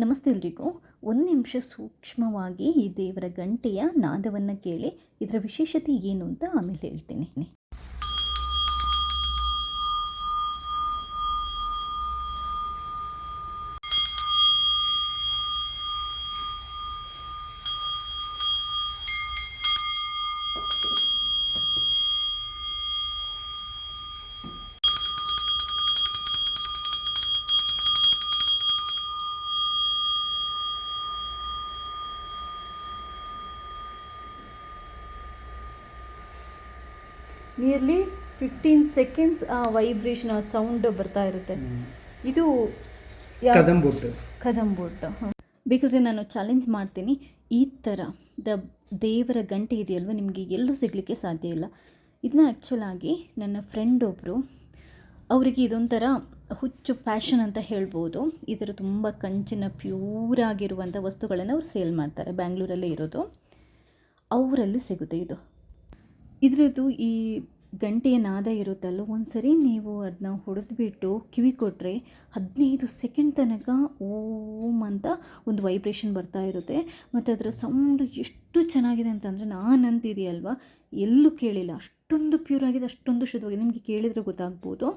ನಮಸ್ತೆ ಎಲ್ರಿಗೂ. ಒಂದು ನಿಮಿಷ ಸೂಕ್ಷ್ಮವಾಗಿ ಈ ದೇವರ ಗಂಟೆಯ ನಾದವನ್ನು ಕೇಳಿ. ಇದರ ವಿಶೇಷತೆ ಏನು ಅಂತ ಆಮೇಲೆ ಹೇಳ್ತೀನಿ. ನಿಯರ್ಲಿ 15 ಸೆಕೆಂಡ್ಸ್ ಆ ವೈಬ್ರೇಷನ್, ಆ ಸೌಂಡ್ ಬರ್ತಾ ಇರುತ್ತೆ. ಇದು ಕದಂಬೋಟ್. ಬೇಕಾದರೆ ನಾನು ಚಾಲೆಂಜ್ ಮಾಡ್ತೀನಿ. ಈ ಥರ ದೇವರ ಗಂಟೆ ಇದೆಯಲ್ವ, ನಿಮಗೆ ಎಲ್ಲೂ ಸಿಗಲಿಕ್ಕೆ ಸಾಧ್ಯ ಇಲ್ಲ. ಇದನ್ನ ಆ್ಯಕ್ಚುಲಾಗಿ ನನ್ನ ಫ್ರೆಂಡ್ ಒಬ್ಬರು, ಅವರಿಗೆ ಇದೊಂಥರ ಹುಚ್ಚು ಪ್ಯಾಷನ್ ಅಂತ ಹೇಳ್ಬೋದು. ಈ ಥರ ತುಂಬ ಕಂಚಿನ ಪ್ಯೂರ್ ಆಗಿರುವಂಥ ವಸ್ತುಗಳನ್ನು ಅವ್ರು ಸೇಲ್ ಮಾಡ್ತಾರೆ. ಬ್ಯಾಂಗ್ಳೂರಲ್ಲೇ ಇರೋದು. ಅವರಲ್ಲಿ ಸಿಗುತ್ತೆ ಇದು. ಇದರದ್ದು ಈ ಗಂಟೆಯ ನಾದ ಇರುತ್ತಲ್ಲ, ಒಂದು ಸರಿ ನೀವು ಅದನ್ನ ಹೊಡೆದ್ಬಿಟ್ಟು ಕಿವಿ ಕೊಟ್ಟರೆ 15 ಸೆಕೆಂಡ್ ತನಕ ಓಮ್ ಅಂತ ಒಂದು ವೈಬ್ರೇಷನ್ ಬರ್ತಾ ಇರುತ್ತೆ. ಮತ್ತು ಅದರ ಸೌಂಡು ಎಷ್ಟು ಚೆನ್ನಾಗಿದೆ ಅಂತಂದರೆ, ನಾನಂತಿದೆಯಲ್ವ ಎಲ್ಲೂ ಕೇಳಿಲ್ಲ. ಅಷ್ಟೊಂದು ಪ್ಯೂರ್ ಆಗಿದೆ, ಅಷ್ಟೊಂದು ಶುದ್ಧವಾಗಿದೆ. ನಿಮಗೆ ಕೇಳಿದರೆ ಗೊತ್ತಾಗ್ಬೋದು.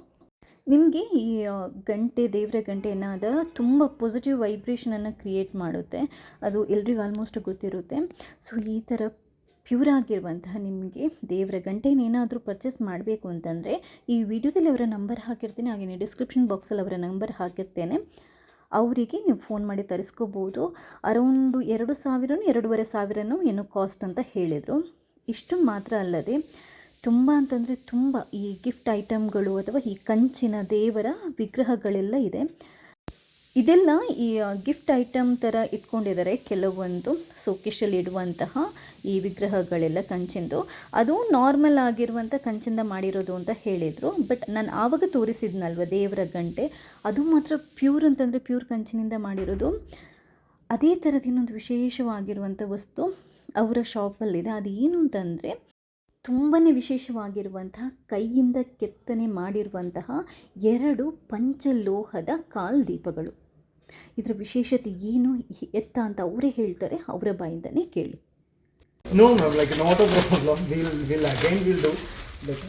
ನಿಮಗೆ ಈ ಗಂಟೆ, ದೇವರ ಗಂಟೆ ನಾದ ತುಂಬ ಪಾಸಿಟಿವ್ ವೈಬ್ರೇಷನನ್ನು ಕ್ರಿಯೇಟ್ ಮಾಡುತ್ತೆ. ಅದು ಎಲ್ರಿಗೂ ಆಲ್ಮೋಸ್ಟ್ ಗೊತ್ತಿರುತ್ತೆ. ಸೊ ಈ ಥರ ಪ್ಯೂರ್ ಆಗಿರುವಂತಹ ನಿಮಗೆ ದೇವರ ಗಂಟೆನೇನಾದರೂ ಪರ್ಚೇಸ್ ಮಾಡಬೇಕು ಅಂತಂದರೆ ಈ ವಿಡಿಯೋದಲ್ಲಿ ಅವರ ನಂಬರ್ ಹಾಕಿರ್ತೀನಿ, ಹಾಗೆಯೇ ಡಿಸ್ಕ್ರಿಪ್ಷನ್ ಬಾಕ್ಸಲ್ಲಿ ಅವರ ನಂಬರ್ ಹಾಕಿರ್ತೇನೆ. ಅವರಿಗೆ ನೀವು ಫೋನ್ ಮಾಡಿ ತರಿಸ್ಕೋಬೋದು. ಅರೌಂಡು 2,000-2,500 ಏನೋ ಕಾಸ್ಟ್ ಅಂತ ಹೇಳಿದರು. ಇಷ್ಟು ಮಾತ್ರ ಅಲ್ಲದೆ ತುಂಬ ಅಂತಂದರೆ ತುಂಬ ಈ ಗಿಫ್ಟ್ ಐಟಮ್ಗಳು ಅಥವಾ ಈ ಕಂಚಿನ ದೇವರ ವಿಗ್ರಹಗಳೆಲ್ಲ ಇದೆ. ಇದೆಲ್ಲ ಈ ಗಿಫ್ಟ್ ಐಟಮ್ ಥರ ಇಟ್ಕೊಂಡಿದ್ದಾರೆ. ಕೆಲವೊಂದು ಸೋಕೇಶಲ್ಲಿ ಇಡುವಂತಹ ಈ ವಿಗ್ರಹಗಳೆಲ್ಲ ಕಂಚಿಂದು. ಅದು ನಾರ್ಮಲ್ ಆಗಿರುವಂಥ ಕಂಚಿಂದ ಮಾಡಿರೋದು ಅಂತ ಹೇಳಿದರು. ಬಟ್ ನಾನು ಆವಾಗ ತೋರಿಸಿದ್ನಲ್ವ ದೇವರ ಗಂಟೆ, ಅದು ಮಾತ್ರ ಪ್ಯೂರ್ ಅಂತಂದರೆ ಪ್ಯೂರ್ ಕಂಚಿನಿಂದ ಮಾಡಿರೋದು. ಅದೇ ಥರದ ಇನ್ನೊಂದು ವಿಶೇಷವಾಗಿರುವಂಥ ವಸ್ತು ಅವರ ಶಾಪಲ್ಲಿದೆ. ಅದೇನು ಅಂತಂದರೆ, ತುಂಬಾ ವಿಶೇಷವಾಗಿರುವಂತಹ ಕೈಯಿಂದ ಕೆತ್ತನೆ ಮಾಡಿರುವಂತಹ 2 ಪಂಚಲೋಹದ ಕಾಲ್ದೀಪಗಳು. ಇದರ ವಿಶೇಷತೆ ಏನು ಎತ್ತ ಅಂತ ಅವರೇ ಹೇಳ್ತಾರೆ. ಅವರ ಬಾಯಿಂದನೇ ಕೇಳಿ. No, ma'am, like not a problem. We'll again do. Like,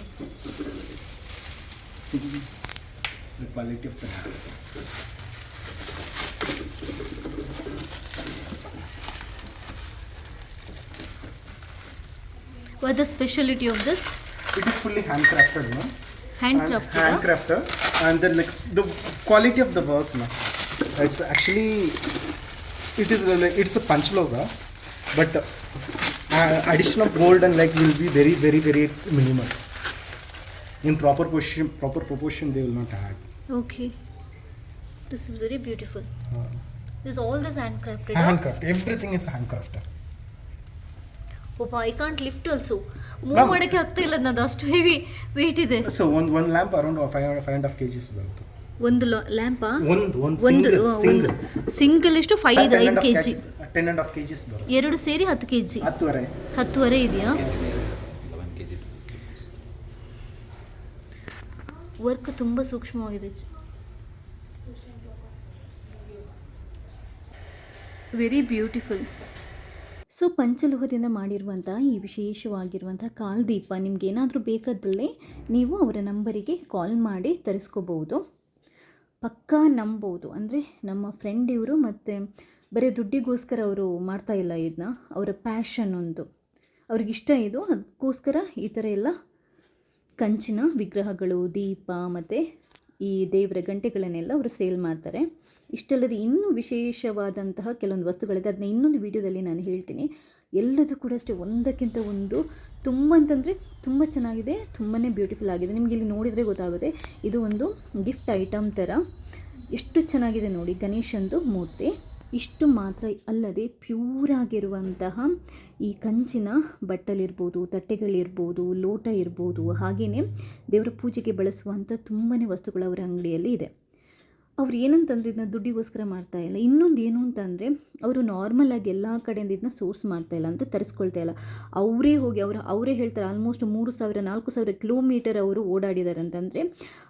see the quality of the hand. What the speciality of this? It is fully handcrafted, ma'am. Handcrafted. And then like the quality of the work, ma'am. It's actually it's a panchloga, but addition of gold and like will be very, very, very minimal. In proper proportion they will not add. Okay. This is very beautiful. This all this handcrafted. Handcrafted. Everything is handcrafted. Papa, I can't lift also. Move ಮಾಡಕ್ಕೆ ಆಗ್ತಾ ಇಲ್ಲ, ಅದು ಅಷ್ಟು heavy weight ಇದೆ. So one lamp around 5.5 kgs ಬರುತ್ತೆ. ಒಂದು ಲ್ಯಾಂಪಾ? ಒಂದು single ಎಷ್ಟು 5 kg. 10.5 kgs ಬರುತ್ತೆ. ಎರಡು ಸೇರಿ 10 kg. 10.5 ಇದೆಯಾ? 11 kgs. ವರ್ಕ್ ತುಂಬ ಸೂಕ್ಷ್ಮವಾಗಿದೆ. Very beautiful. ಸೊ ಪಂಚಲೋಹದಿಂದ ಮಾಡಿರುವಂಥ ಈ ವಿಶೇಷವಾಗಿರುವಂಥ ಕಾಲ್ದೀಪ ನಿಮಗೇನಾದರೂ ಬೇಕಾದಲ್ಲೇ ನೀವು ಅವರ ನಂಬರಿಗೆ ಕಾಲ್ ಮಾಡಿ ತರಿಸ್ಕೋಬೋದು. ಪಕ್ಕಾ ನಂಬೋದು. ಅಂದರೆ ನಮ್ಮ ಫ್ರೆಂಡ್ ಇವರು, ಮತ್ತು ಬರೀ ದುಡ್ಡಿಗೋಸ್ಕರ ಅವರು ಮಾಡ್ತಾ ಇಲ್ಲ ಇದನ್ನ. ಅವರ ಪ್ಯಾಷನ್ ಒಂದು, ಅವ್ರಿಗಿಷ್ಟ ಇದು. ಅದಕ್ಕೋಸ್ಕರ ಈ ಥರ ಎಲ್ಲ ಕಂಚಿನ ವಿಗ್ರಹಗಳು, ದೀಪ ಮತ್ತು ಈ ದೇವರ ಗಂಟೆಗಳನ್ನೆಲ್ಲ ಅವರು ಸೇಲ್ ಮಾಡ್ತಾರೆ. ಇಷ್ಟಲ್ಲದೆ ಇನ್ನೂ ವಿಶೇಷವಾದಂತಹ ಕೆಲವೊಂದು ವಸ್ತುಗಳಿದೆ. ಅದನ್ನ ಇನ್ನೊಂದು ವಿಡಿಯೋದಲ್ಲಿ ನಾನು ಹೇಳ್ತೀನಿ. ಎಲ್ಲದೂ ಕೂಡ ಅಷ್ಟೇ, ಒಂದಕ್ಕಿಂತ ಒಂದು ತುಂಬ ಅಂತಂದರೆ ತುಂಬ ಚೆನ್ನಾಗಿದೆ, ತುಂಬಾ ಬ್ಯೂಟಿಫುಲ್ ಆಗಿದೆ. ನಿಮಗೆ ಇಲ್ಲಿ ನೋಡಿದರೆ ಗೊತ್ತಾಗುತ್ತೆ. ಇದು ಒಂದು ಗಿಫ್ಟ್ ಐಟಮ್ ಥರ ಎಷ್ಟು ಚೆನ್ನಾಗಿದೆ ನೋಡಿ. ಗಣೇಶಂದು ಮೂರ್ತಿ. ಇಷ್ಟು ಮಾತ್ರ ಅಲ್ಲದೆ ಪ್ಯೂರ್ ಆಗಿರುವಂತಹ ಈ ಕಂಚಿನ ಬಟ್ಟಲಿರ್ಬೋದು, ತಟ್ಟೆಗಳಿರ್ಬೋದು, ಲೋಟ ಇರ್ಬೋದು, ಹಾಗೆಯೇ ದೇವರ ಪೂಜೆಗೆ ಬಳಸುವಂಥ ತುಂಬಾ ವಸ್ತುಗಳು ಅವರ ಅಂಗಡಿಯಲ್ಲಿ ಇದೆ. ಅವ್ರು ಏನಂತಂದರೆ ಇದನ್ನ ದುಡ್ಡಿಗೋಸ್ಕರ ಮಾಡ್ತಾಯಿಲ್ಲ. ಇನ್ನೊಂದು ಏನು ಅಂತಂದರೆ, ಅವರು ನಾರ್ಮಲಾಗಿ ಎಲ್ಲ ಕಡೆಯಿಂದ ಇದನ್ನ ಸೋರ್ಸ್ ಮಾಡ್ತಾಯಿಲ್ಲ, ಅಂದರೆ ತರಿಸ್ಕೊಳ್ತಾ ಇಲ್ಲ. ಅವರೇ ಹೋಗಿ ಅವರೇ ಹೇಳ್ತಾರೆ ಆಲ್ಮೋಸ್ಟ್ 3,000-4,000 ಕಿಲೋಮೀಟರ್ ಅವರು ಓಡಾಡಿದ್ದಾರೆ ಅಂತಂದರೆ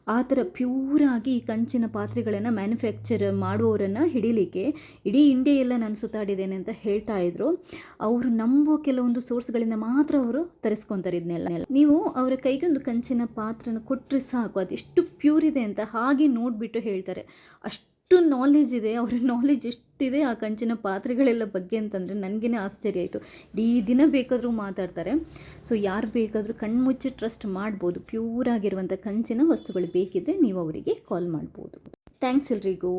ಆ ಥರ ಪ್ಯೂರಾಗಿ ಈ ಕಂಚಿನ ಪಾತ್ರೆಗಳನ್ನು ಮ್ಯಾನುಫ್ಯಾಕ್ಚರ್ ಮಾಡುವವರನ್ನು ಹಿಡೀಲಿಕ್ಕೆ ಇಡೀ ಇಂಡಿಯಾ ಎಲ್ಲ ನಾನು ಸುತ್ತಾಡಿದ್ದೇನೆ ಅಂತ ಹೇಳ್ತಾ ಇದ್ರು. ಅವರು ನಂಬೋ ಕೆಲವೊಂದು ಸೋರ್ಸ್ಗಳಿಂದ ಮಾತ್ರ ಅವರು ತರಿಸ್ಕೊತಾರೆ ಇದನ್ನೆಲ್ಲ. ನೀವು ಅವರ ಕೈಗೆ ಒಂದು ಕಂಚಿನ ಪಾತ್ರನ ಕೊಟ್ಟರೆ ಸಾಕು, ಅದೆಷ್ಟು ಪ್ಯೂರ್ ಇದೆ ಅಂತ ಹಾಗೆ ನೋಡಿಬಿಟ್ಟು ಹೇಳ್ತಾರೆ. ಅಷ್ಟು ನಾಲೆಜ್ ಇದೆ, ಅವರ ನಾಲೆಜ್ ಎಷ್ಟಿದೆ ಆ ಕಂಚಿನ ಪಾತ್ರೆಗಳೆಲ್ಲ ಬಗ್ಗೆ ಅಂತಂದರೆ ನನಗೇ ಆಶ್ಚರ್ಯ ಆಯಿತು. ಇಡೀ ದಿನ ಬೇಕಾದರೂ ಮಾತಾಡ್ತಾರೆ. ಸೊ ಯಾರು ಬೇಕಾದರೂ ಕಣ್ಮುಚ್ಚಿ ಟ್ರಸ್ಟ್ ಮಾಡ್ಬೋದು. ಪ್ಯೂರಾಗಿರುವಂಥ ಕಂಚಿನ ವಸ್ತುಗಳು ಬೇಕಿದ್ದರೆ ನೀವು ಅವರಿಗೆ ಕಾಲ್ ಮಾಡ್ಬೋದು. ಥ್ಯಾಂಕ್ಸ್ ಎಲ್ರಿಗೂ.